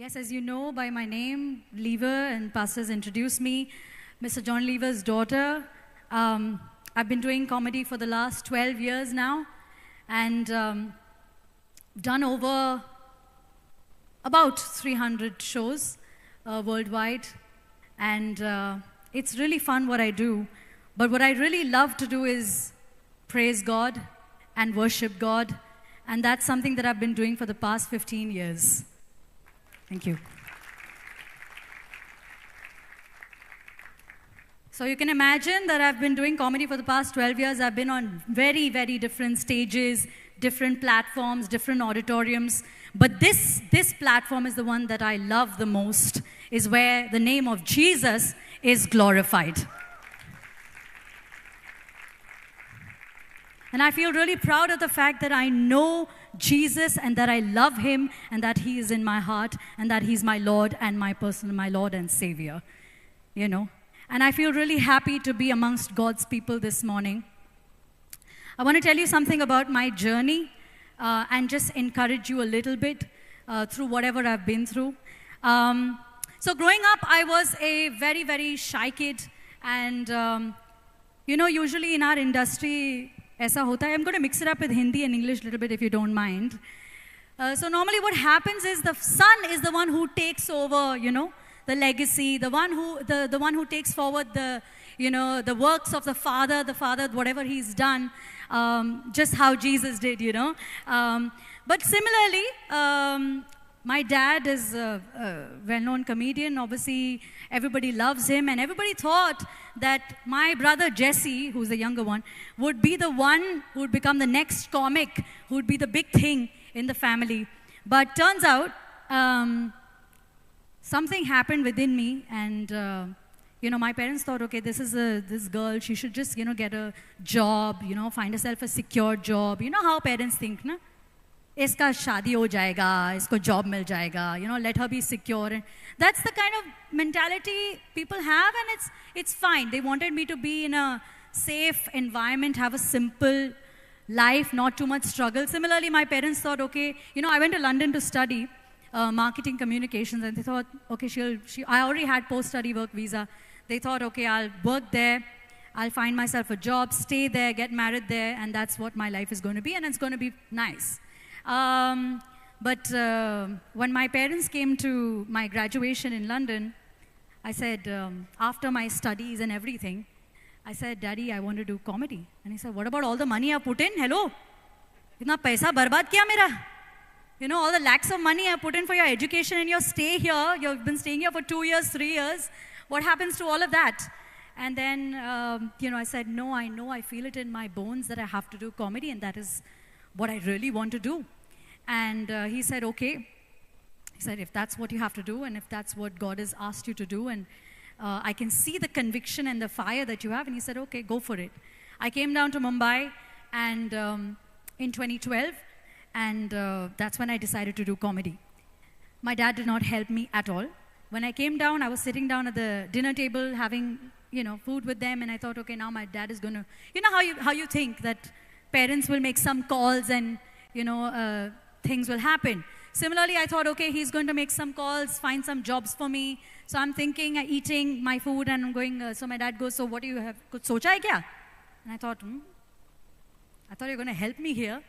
Yes, as you know by my name, Lever, and pastors introduced me, Mr. John Lever's daughter. I've been doing comedy for the last 12 years now, and done over about 300 shows worldwide, and it's really fun what I do. But what I really love to do is praise God and worship God, and that's something that I've been doing for the past 15 years. Thank you. So you can imagine that I've been doing comedy for the past 12 years. I've been on very, very different stages, different platforms, different auditoriums. But this platform is the one that I love the most, is where the name of Jesus is glorified. And I feel really proud of the fact that I know Jesus and that I love him and that he is in my heart and that he's my Lord and my Lord and Savior, you know. And I feel really happy to be amongst God's people this morning. I want to tell you something about my journey and just encourage you a little bit through whatever I've been through. So growing up, I was a very, very shy kid. And, you know, usually in our industry, aisa hota hai. I'm going to mix it up with Hindi and English a little bit if you don't mind. So normally what happens is the son is the one who takes over, you know, the legacy, the one who takes forward the, you know, the works of the father, whatever he's done, just how Jesus did, you know. But similarly, my dad is a well-known comedian. Obviously, everybody loves him, and everybody thought that my brother Jesse, who's the younger one, would be the one who would become the next comic, who would be the big thing in the family. But turns out, something happened within me, and you know, my parents thought, okay, this girl, she should just, you know, get a job, you know, find herself a secure job. You know how parents think, na? Iska shadi ho jayega, isko job mil jayega, you know, let her be secure. And that's the kind of mentality people have, and it's fine. They wanted me to be in a safe environment, have a simple life, not too much struggle. Similarly, my parents thought, okay, you know, I went to London to study marketing communications, and they thought, okay, I already had post-study work visa. They thought, okay, I'll work there, I'll find myself a job, stay there, get married there, and that's what my life is going to be, and it's going to be nice. But when my parents came to my graduation in London, I said, after my studies and everything, I said, Daddy, I want to do comedy. And he said, what about all the money I put in? Hello? Itna paisa barbad kiya mera? You know, all the lakhs of money I put in for your education and your stay here. You've been staying here for 2 years, 3 years. What happens to all of that? And then, you know, I said, no, I know, I feel it in my bones that I have to do comedy, and that is what I really want to do. And he said, okay. He said, if that's what you have to do, and if that's what God has asked you to do, and I can see the conviction and the fire that you have, and he said, okay, go for it. I came down to Mumbai and in 2012, and that's when I decided to do comedy. My dad did not help me at all. When I came down, I was sitting down at the dinner table having, you know, food with them, and I thought, okay, now my dad is going to, you know how you think that parents will make some calls and, you know, things will happen. Similarly, I thought, okay, he's going to make some calls, find some jobs for me. So I'm thinking, eating my food, and I'm going, so my dad goes, so what do you have? Kuch socha hai kya? And I thought you're going to help me here.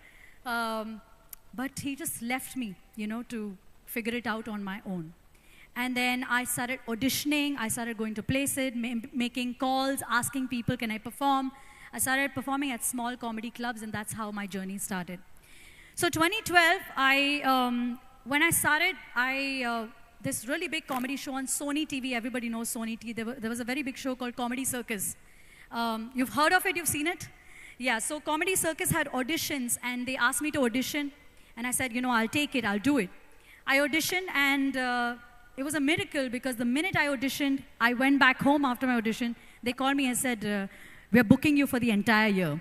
But he just left me, you know, to figure it out on my own. And then I started auditioning. I started going to places, making calls, asking people, can I perform? I started performing at small comedy clubs, and that's how my journey started. So 2012, when I started, this really big comedy show on Sony TV. Everybody knows Sony TV. There was a very big show called Comedy Circus. You've heard of it? You've seen it? Yeah, so Comedy Circus had auditions, and they asked me to audition. And I said, you know, I'll take it, I'll do it. I auditioned, and it was a miracle, because the minute I auditioned, I went back home after my audition. They called me and said, we're booking you for the entire year.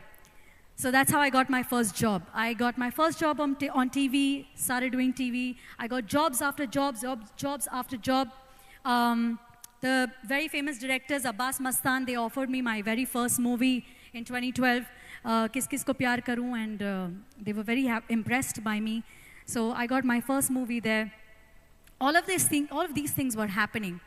So that's how I got my first job. I got my first job on TV, started doing TV. I got jobs after jobs after job. The very famous directors, Abbas Mastan, they offered me my very first movie in 2012, Kis Kis Ko Pyar Karoon, and they were very impressed by me. So I got my first movie there. all of these things were happening.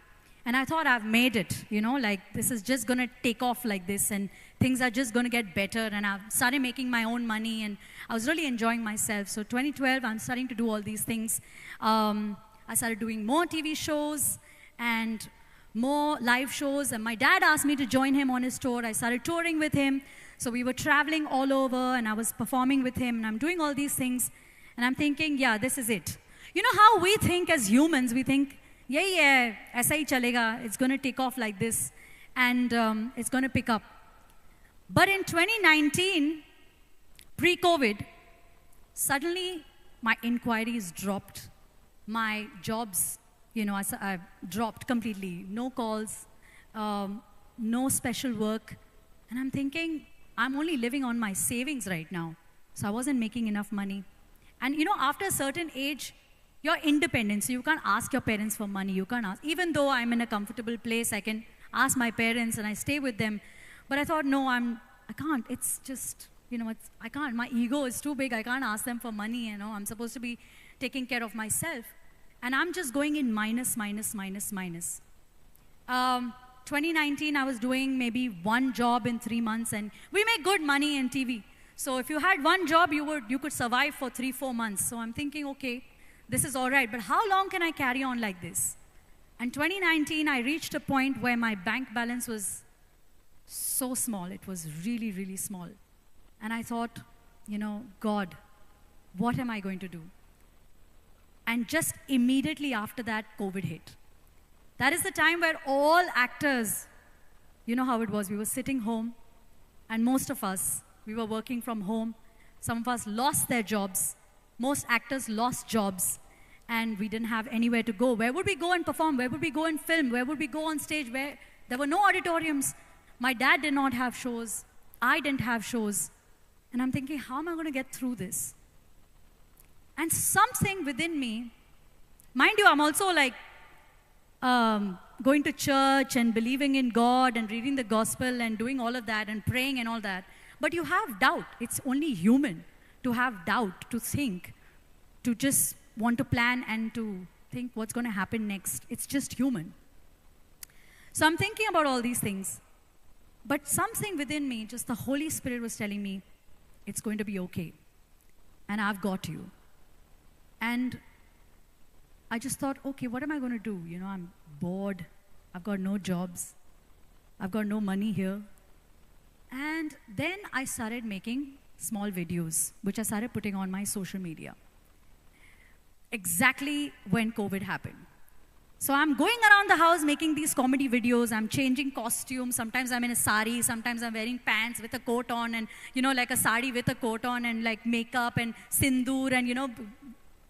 And I thought I've made it, like this is just going to take off like this and things are just going to get better. And I've started making my own money and I was really enjoying myself. So 2012, I'm starting to do all these things. I started doing more TV shows and more live shows. And my dad asked me to join him on his tour. I started touring with him. So we were traveling all over and I was performing with him and I'm doing all these things. And I'm thinking, yeah, this is it. You know how we think as humans, we think, yeah, aisa hi chalega, it's going to take off like this, and it's going to pick up. But in 2019, pre-COVID, suddenly my inquiries dropped. My jobs, I dropped completely. No calls, no special work. And I'm thinking, I'm only living on my savings right now. So I wasn't making enough money. And after a certain age, you're independent, so you can't ask your parents for money. You can't ask. Even though I'm in a comfortable place, I can ask my parents and I stay with them. But I thought, no, I can't. It's just, I can't. My ego is too big. I can't ask them for money, I'm supposed to be taking care of myself. And I'm just going in minus. 2019, I was doing maybe one job in 3 months, and we make good money in TV. So if you had one job, you could survive for 3-4 months. So I'm thinking, okay, this is all right, but how long can I carry on like this? And 2019, I reached a point where my bank balance was so small. It was really, really small. And I thought, God, what am I going to do? And just immediately after that, COVID hit. That is the time where all actors, you know how it was. We were sitting home, and most of us, we were working from home. Some of us lost their jobs. Most actors lost jobs, and we didn't have anywhere to go. Where would we go and perform? Where would we go and film? Where would we go on stage? Where there were no auditoriums. My dad did not have shows. I didn't have shows. And I'm thinking, how am I going to get through this? And something within me, mind you, I'm also like going to church and believing in God and reading the gospel and doing all of that and praying and all that. But you have doubt. It's only human to have doubt, to think, to just want to plan and to think what's going to happen next. It's just human. So I'm thinking about all these things. But something within me, just the Holy Spirit was telling me, it's going to be okay. And I've got you. And I just thought, okay, what am I going to do? I'm bored. I've got no jobs. I've got no money here. And then I started making small videos, which I started putting on my social media. Exactly when COVID happened. So I'm going around the house making these comedy videos. I'm changing costumes. Sometimes I'm in a sari. Sometimes I'm wearing pants with a coat on and, like a sari with a coat on and like makeup and sindoor and,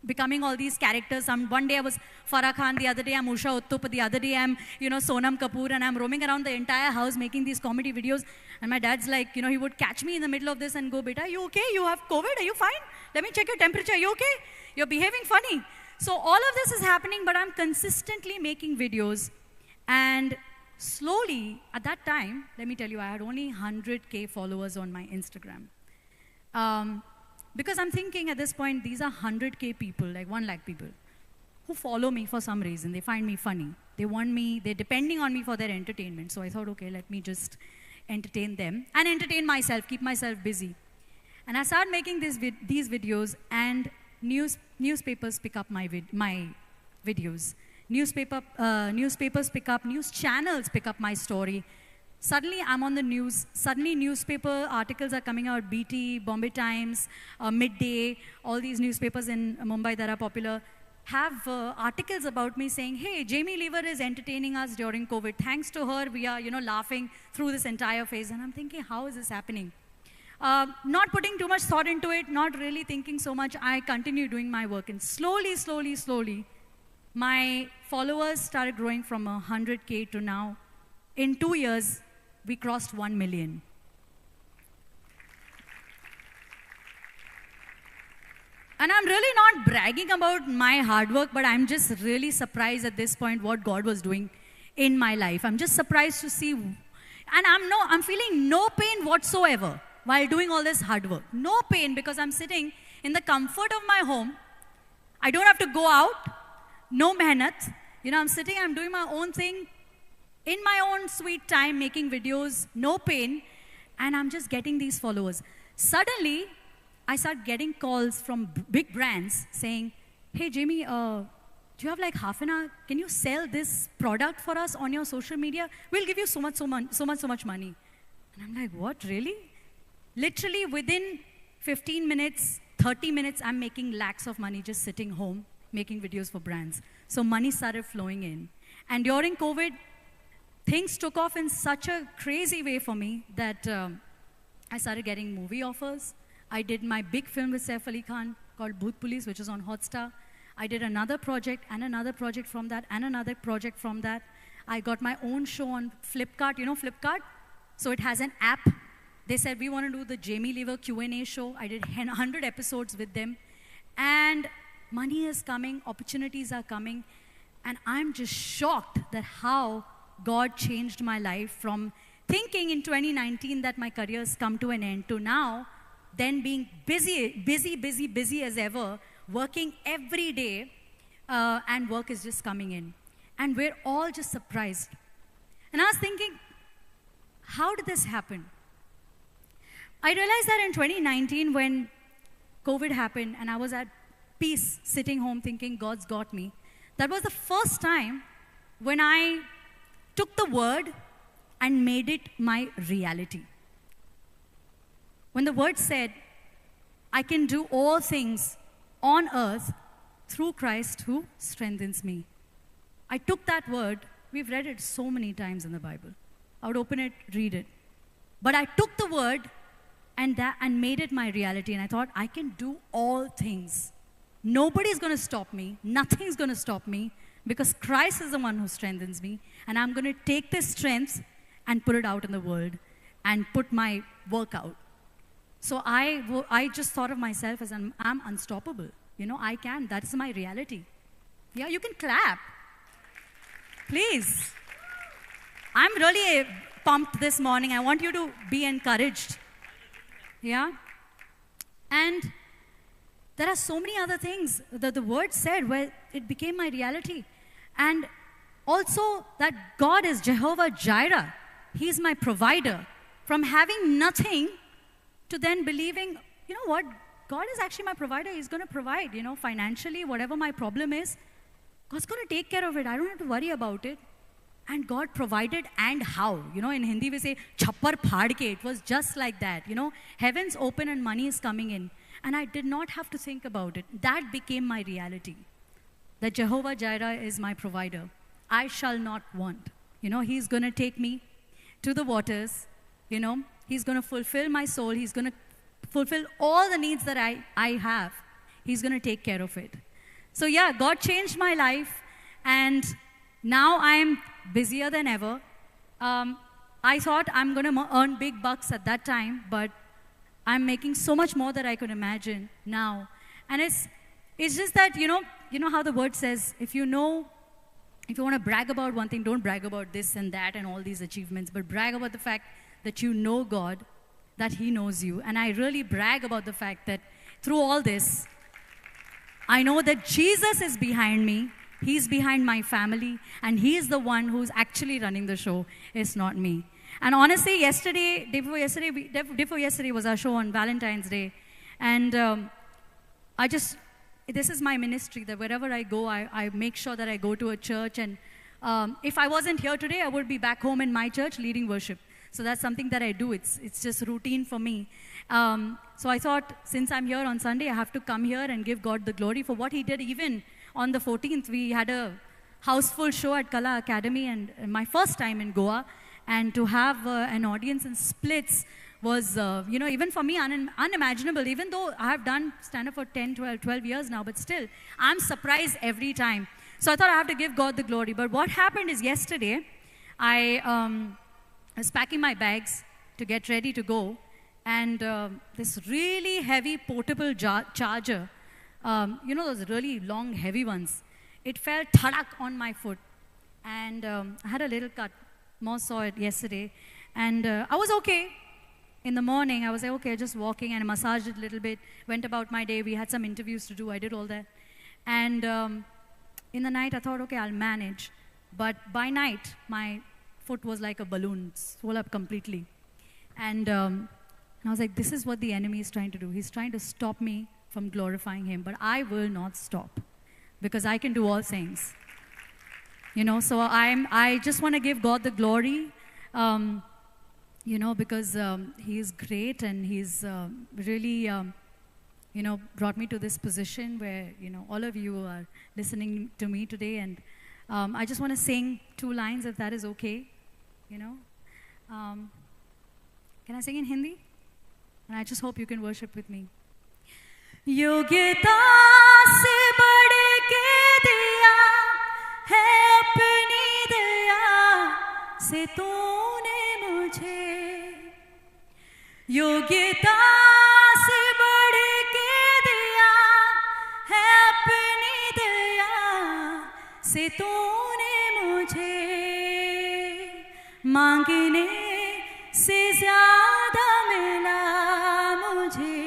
becoming all these characters. One day I was Farah Khan, the other day I'm Usha Uttup, the other day I'm, Sonam Kapoor, and I'm roaming around the entire house making these comedy videos. And my dad's like, he would catch me in the middle of this and go, "Beta, are you okay? You have COVID? Are you fine? Let me check your temperature. Are you okay? You're behaving funny." So all of this is happening, but I'm consistently making videos. And slowly, at that time, let me tell you, I had only 100K followers on my Instagram. Because I'm thinking at this point, these are 100K people, like 1 lakh people, who follow me for some reason. They find me funny. They want me, they're depending on me for their entertainment. So I thought, okay, let me just entertain them and entertain myself, keep myself busy. And I started making these videos, and newspapers pick up my videos. Newspapers pick up, news channels pick up my story. Suddenly, I'm on the news. Suddenly, newspaper articles are coming out. BT, Bombay Times, Midday, all these newspapers in Mumbai that are popular have articles about me saying, "Hey, Jamie Lever is entertaining us during COVID. Thanks to her, we are, laughing through this entire phase." And I'm thinking, how is this happening? Not putting too much thought into it, not really thinking so much. I continue doing my work. And slowly, my followers started growing from 100K to now. In 2 years, we crossed 1 million. And I'm really not bragging about my hard work, but I'm just really surprised at this point what God was doing in my life. I'm just surprised to see, and I'm feeling no pain whatsoever while doing all this hard work. No pain, because I'm sitting in the comfort of my home. I don't have to go out. no mehnat. I'm sitting, I'm doing my own thing, in my own sweet time, making videos, no pain, and I'm just getting these followers. Suddenly, I start getting calls from big brands saying, hey, Jamie, do you have like half an hour? Can you sell this product for us on your social media? We'll give you so much money. And I'm like, what, really? Literally within 15 minutes, 30 minutes, I'm making lakhs of money just sitting home, making videos for brands. So money started flowing in. And during COVID, things took off in such a crazy way for me that I started getting movie offers. I did my big film with Saif Ali Khan called Bhoot Police, which is on Hotstar. I did another project and another project from that and another project from that. I got my own show on Flipkart. You know Flipkart? So it has an app. They said, we want to do the Jamie Lever Q&A show. I did 100 episodes with them. And money is coming, opportunities are coming. And I'm just shocked that how God changed my life from thinking in 2019 that my career's come to an end to now, then being busy as ever, working every day, and work is just coming in. And we're all just surprised. And I was thinking, how did this happen? I realized that in 2019 when COVID happened and I was at peace, sitting home thinking God's got me, that was the first time when I took the word and made it my reality. When the word said, I can do all things on earth through Christ who strengthens me. I took that word, we've read it so many times in the Bible. I would open it, read it. But I took the word and made it my reality, and I thought, I can do all things. Nobody's going to stop me. Nothing's going to stop me because Christ is the one who strengthens me, and I'm going to take this strength and put it out in the world and put my work out. So I just thought of myself as I'm unstoppable. I can. That's my reality. Yeah, you can clap. Please. I'm really pumped this morning. I want you to be encouraged. Yeah? And there are so many other things that the word said where it became my reality. And also that God is Jehovah Jireh. He's my provider. From having nothing to then believing, you know what, God is actually my provider. He's going to provide, financially, whatever my problem is. God's going to take care of it. I don't have to worry about it. And God provided, and how? In Hindi we say, chappar phad ke. It was just like that. Heaven's open and money is coming in. And I did not have to think about it. That became my reality. That Jehovah Jireh is my provider. I shall not want. He's going to take me to the waters. He's going to fulfill my soul. He's going to fulfill all the needs that I have. He's going to take care of it. So yeah, God changed my life. And now I'm busier than ever. I thought I'm going to earn big bucks at that time, but I'm making so much more than I could imagine now. And it's just that, you know how the word says, if you want to brag about one thing, don't brag about this and that and all these achievements, but brag about the fact that you know God, that He knows you. And I really brag about the fact that through all this, I know that Jesus is behind me. He's behind my family, and He is the one who's actually running the show. It's not me. And honestly, day before yesterday was our show on Valentine's Day. And this is my ministry, that wherever I go, I make sure that I go to a church. And if I wasn't here today, I would be back home in my church leading worship. So that's something that I do. It's just routine for me. So I thought, since I'm here on Sunday, I have to come here and give God the glory for what He did. Even on the 14th, we had a houseful show at Kala Academy, and my first time in Goa. And to have an audience in splits was, even for me, unimaginable. Even though I have done stand-up for 10, 12 years now, but still, I'm surprised every time. So I thought I have to give God the glory. But what happened is yesterday, I was packing my bags to get ready to go, and this really heavy portable charger, those really long, heavy ones, it fell thadak on my foot, and I had a little cut. More saw it yesterday, and I was okay. In the morning, I was like, okay, just walking, and I massaged it a little bit, went about my day. We had some interviews to do. I did all that. And In the night, I thought, okay, I'll manage. But by night, my foot was like a balloon, swelled up completely. And I was like, this is what the enemy is trying to do. He's trying to stop me from glorifying him. But I will not stop, because I can do all things. You know, so I just want to give God the glory, you know, because he is great, and he's really, you know, brought me to this position where, you know, all of you are listening to me today. And I just want to sing 2 lines, if that is okay, you know. Can I sing in Hindi? And I just hope you can worship with me. योग्यता से बढ़ के दिया है अपनी दया से तूने मुझे, योग्यता से बढ़ के दिया है अपनी दया से तूने मुझे, मांगने से ज्यादा मिला मुझे,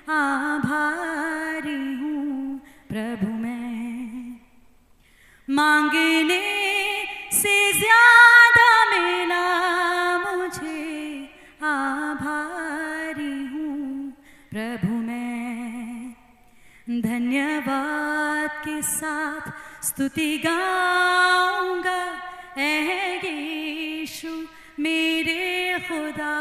आभारी हूँ प्रभु मैं, मांगने से ज्यादा मिला मुझे, आभारी हूँ प्रभु मैं। धन्यवाद के साथ स्तुति गाऊंगा ऐ यीशु मेरे खुदा,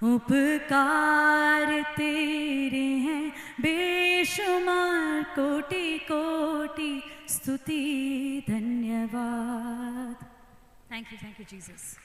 उपकार तेरे हैं बेशुमार, कोटि कोटि स्तुति धन्यवाद। Thank you, Jesus.